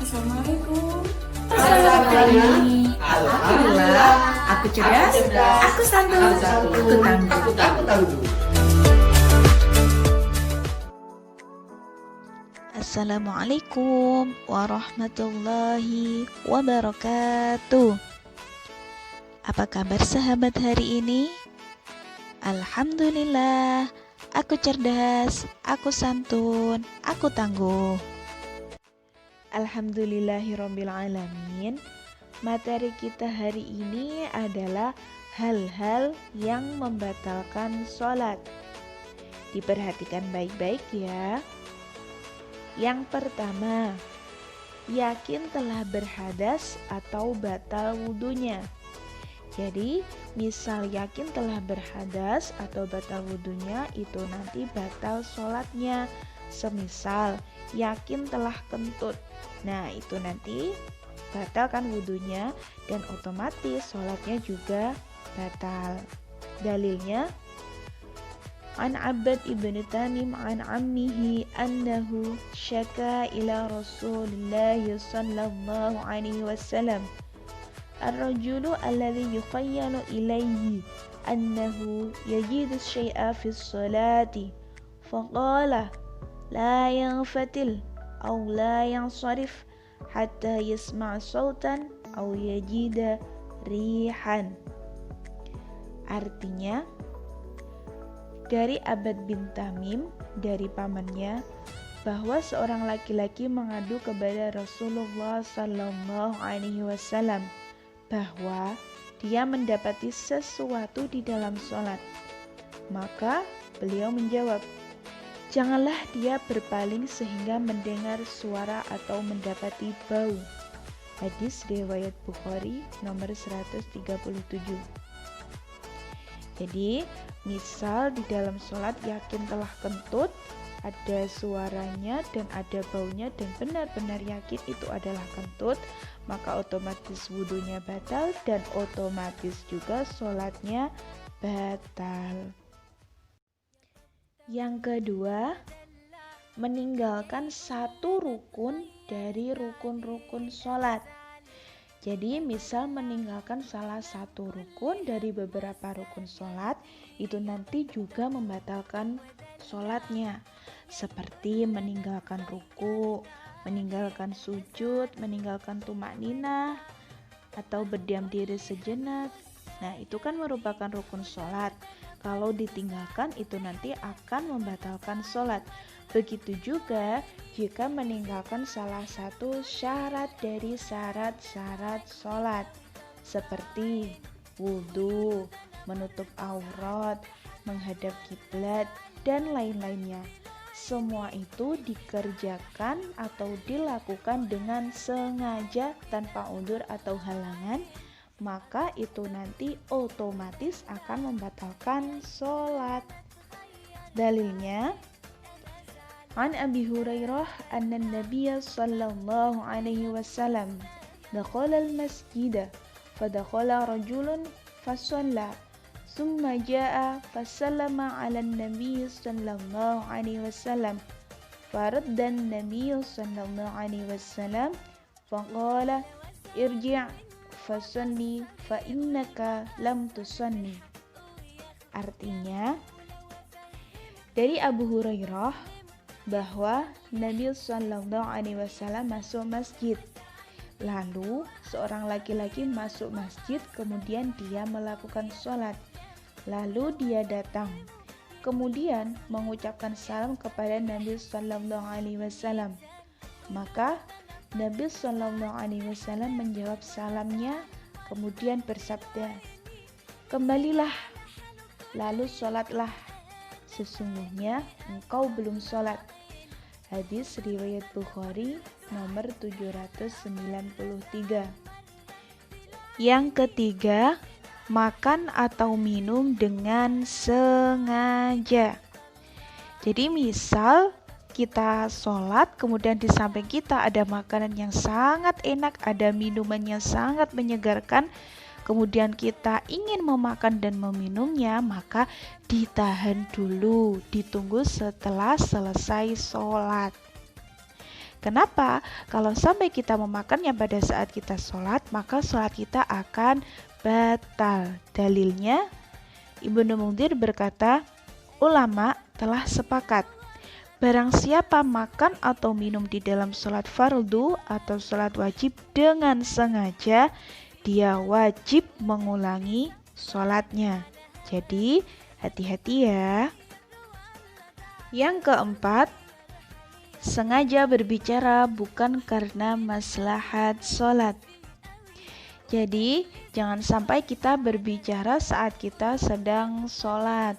Assalamualaikum. Alhamdulillah. Aku cerdas, aku santun, aku tangguh. Assalamualaikum warahmatullahi wabarakatuh. Apa kabar sahabat hari ini? Alhamdulillah, aku cerdas, aku santun, aku tangguh. Alhamdulillahirabbil alamin. Materi kita hari ini adalah hal-hal yang membatalkan sholat. Diperhatikan baik-baik ya. Yang pertama, yakin telah berhadas atau batal wudunya. Jadi, misal yakin telah berhadas atau batal wudunya, itu nanti batal sholatnya. Semisal yakin telah kentut, nah itu nanti batalkan wudunya dan otomatis sholatnya juga batal. Dalilnya An Abbad ibn Tamim an ammihi annahu syaka ila Rasulillah sallallahu alaihi wasallam ar-rajulu alladhi yukhayyalu ilayhi annahu yajidu syai'a fi sholati faqala la yanfatil aw la yansarif hatta yasma' sautan aw yajida rihan. Artinya, dari Abbad bin Tamim, dari pamannya, bahwa seorang laki-laki mengadu kepada Rasulullah sallallahu alaihi wasallam bahwa dia mendapati sesuatu di dalam sholat. Maka beliau menjawab, janganlah dia berpaling sehingga mendengar suara atau mendapati bau. Hadis riwayat Bukhari nomor 137. Jadi, misal di dalam sholat yakin telah kentut, ada suaranya dan ada baunya dan benar-benar yakin itu adalah kentut, maka otomatis wudunya batal dan otomatis juga sholatnya batal. Yang kedua, meninggalkan satu rukun dari rukun-rukun sholat. Jadi misal meninggalkan salah satu rukun dari beberapa rukun sholat, itu nanti juga membatalkan sholatnya. Seperti meninggalkan ruku, meninggalkan sujud, meninggalkan tumakninah, atau berdiam diri sejenak. Nah itu kan merupakan rukun sholat. Kalau ditinggalkan itu nanti akan membatalkan sholat. Begitu juga jika meninggalkan salah satu syarat dari syarat-syarat sholat, seperti wudhu, menutup aurat, menghadap kiblat, dan lain-lainnya. Semua itu dikerjakan atau dilakukan dengan sengaja tanpa udzur atau halangan, maka itu nanti otomatis akan membatalkan sholat. Dalilnya An Abi Hurairah anna Nabiya sallallahu alaihi wasallam dakhala al-masjid fadakhala rajulun fasalla thumma jaa fasallama ala an-nabiy sallallahu alaihi wasallam faradda an-nabiy sallallahu alaihi wasallam faqala irji' fasalli fa innaka lam tusalli. Artinya, dari Abu Hurairah bahwa Nabi Sallallahu Alaihi Wasallam masuk masjid. Lalu seorang laki-laki masuk masjid, kemudian dia melakukan sholat. Lalu dia datang, kemudian mengucapkan salam kepada Nabi Sallallahu Alaihi Wasallam. Maka Nabi Sallallahu Alaihi Wasallam menjawab salamnya, kemudian bersabda, kembalilah, lalu sholatlah. Sesungguhnya engkau belum sholat. Hadis riwayat Bukhari nomor 793. Yang ketiga, makan atau minum dengan sengaja. Jadi misal kita sholat, kemudian di samping kita ada makanan yang sangat enak, ada minuman yang sangat menyegarkan, kemudian kita ingin memakan dan meminumnya, maka ditahan dulu, ditunggu setelah selesai sholat. Kenapa? Kalau sampai kita memakannya pada saat kita sholat, maka sholat kita akan batal. Dalilnya, Ibnu Munzir berkata, ulama telah sepakat, barang siapa makan atau minum di dalam sholat fardu atau sholat wajib dengan sengaja, dia wajib mengulangi sholatnya. Jadi, hati-hati ya. Yang keempat, sengaja berbicara bukan karena maslahat sholat. Jadi, jangan sampai kita berbicara saat kita sedang sholat.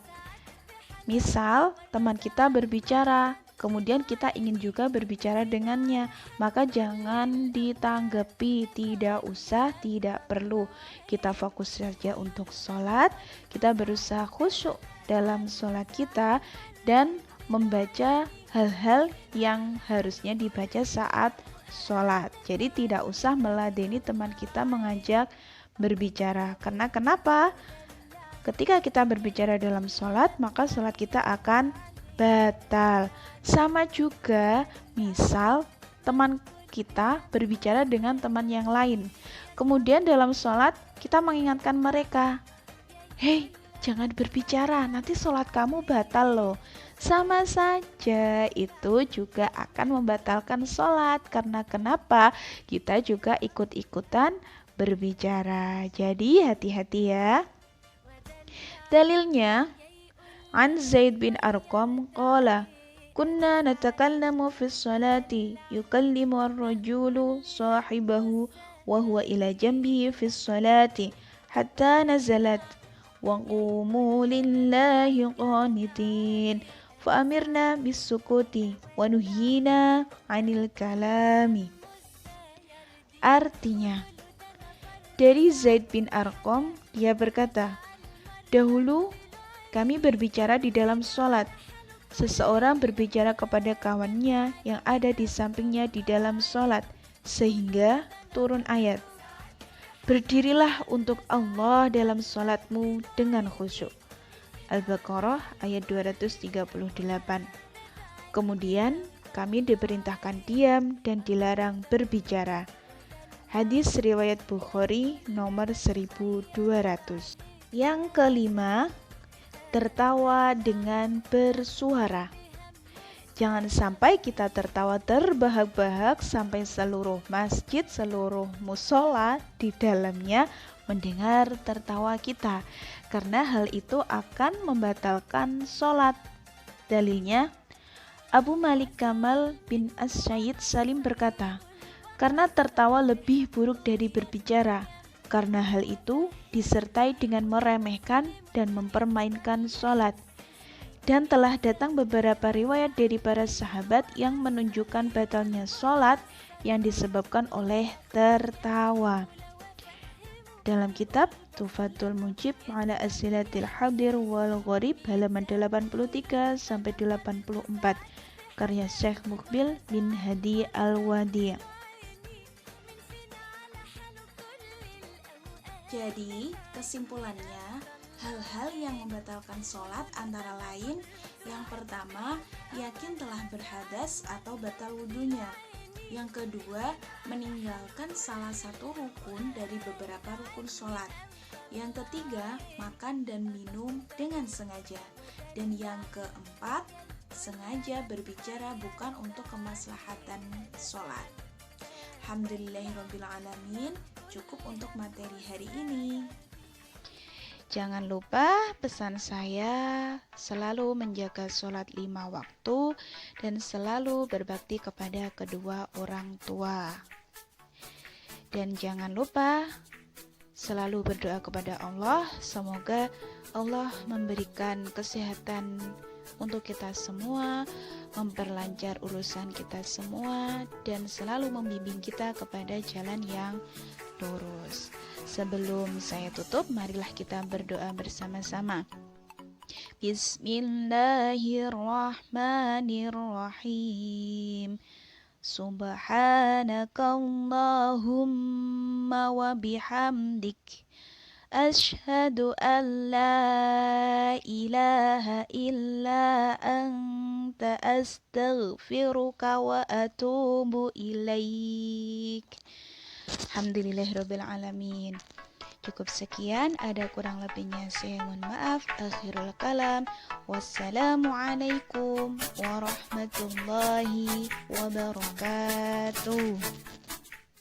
Misal, teman kita berbicara, kemudian kita ingin juga berbicara dengannya, maka jangan ditanggapi, tidak usah, tidak perlu. Kita fokus saja untuk sholat, kita berusaha khusyuk dalam sholat kita, dan membaca hal-hal yang harusnya dibaca saat sholat. Jadi tidak usah meladeni teman kita mengajak berbicara. Karena kenapa? Ketika kita berbicara dalam sholat, maka sholat kita akan batal. Sama juga, misal teman kita berbicara dengan teman yang lain. Kemudian dalam sholat, kita mengingatkan mereka, hei, jangan berbicara, nanti sholat kamu batal loh. Sama saja, itu juga akan membatalkan sholat. Karena kenapa? Kita juga ikut-ikutan berbicara. Jadi hati-hati ya. Dalilnya, an Zaid bin Arqam qala, kunna natakallamu fi sholati yukallimu ar-rajulu sahibahu wa huwa ila jambihi fi sholati hatta nazalat wa qumu lillahi qanitin fa amirna bis-sukuti wa nuhina 'anil kalami. Artinya, dari Zaid bin Arqam, dia berkata, dahulu kami berbicara di dalam sholat. Seseorang berbicara kepada kawannya yang ada di sampingnya di dalam sholat, sehingga turun ayat, berdirilah untuk Allah dalam sholatmu dengan khusyuk. Al-Baqarah ayat 238. Kemudian kami diperintahkan diam dan dilarang berbicara. Hadis riwayat Bukhari nomor 1200. Yang kelima, tertawa dengan bersuara. Jangan sampai kita tertawa terbahak-bahak sampai seluruh masjid, seluruh musola di dalamnya mendengar tertawa kita, karena hal itu akan membatalkan sholat. Dalilnya, Abu Malik Kamal bin As-Syed Salim berkata, karena tertawa lebih buruk dari berbicara, karena hal itu disertai dengan meremehkan dan mempermainkan sholat. Dan telah datang beberapa riwayat dari para sahabat yang menunjukkan batalnya sholat yang disebabkan oleh tertawa. Dalam kitab Tufatul Mujib ala Asilatil Hadir wal Gharib halaman 83-84 karya Syekh Muqbil bin Hadi Al-Wadi'. Jadi, kesimpulannya, hal-hal yang membatalkan sholat antara lain, yang pertama, yakin telah berhadas atau batal wudunya. Yang kedua, meninggalkan salah satu rukun dari beberapa rukun sholat. Yang ketiga, makan dan minum dengan sengaja. Dan yang keempat, sengaja berbicara bukan untuk kemaslahatan sholat. Alhamdulillahirrabbilalamin, cukup untuk materi hari ini. Jangan lupa pesan saya selalu menjaga sholat 5 waktu dan selalu berbakti kepada kedua orang tua. Dan jangan lupa selalu berdoa kepada Allah, semoga Allah memberikan kesehatan untuk kita semua, memperlancar urusan kita semua, dan selalu membimbing kita kepada jalan yang lurus. Sebelum saya tutup, marilah kita berdoa bersama-sama. Bismillahirrahmanirrahim. Subhanakallahumma wa bihamdik, Asyhadu an la ilaha illa anta astaghfiruka wa atubu ilaik. Alhamdulillahirabbil alamin. Cukup sekian, ada kurang lebihnya saya mohon maaf. Akhirul kalam. Wassalamualaikum warahmatullahi wabarakatuh.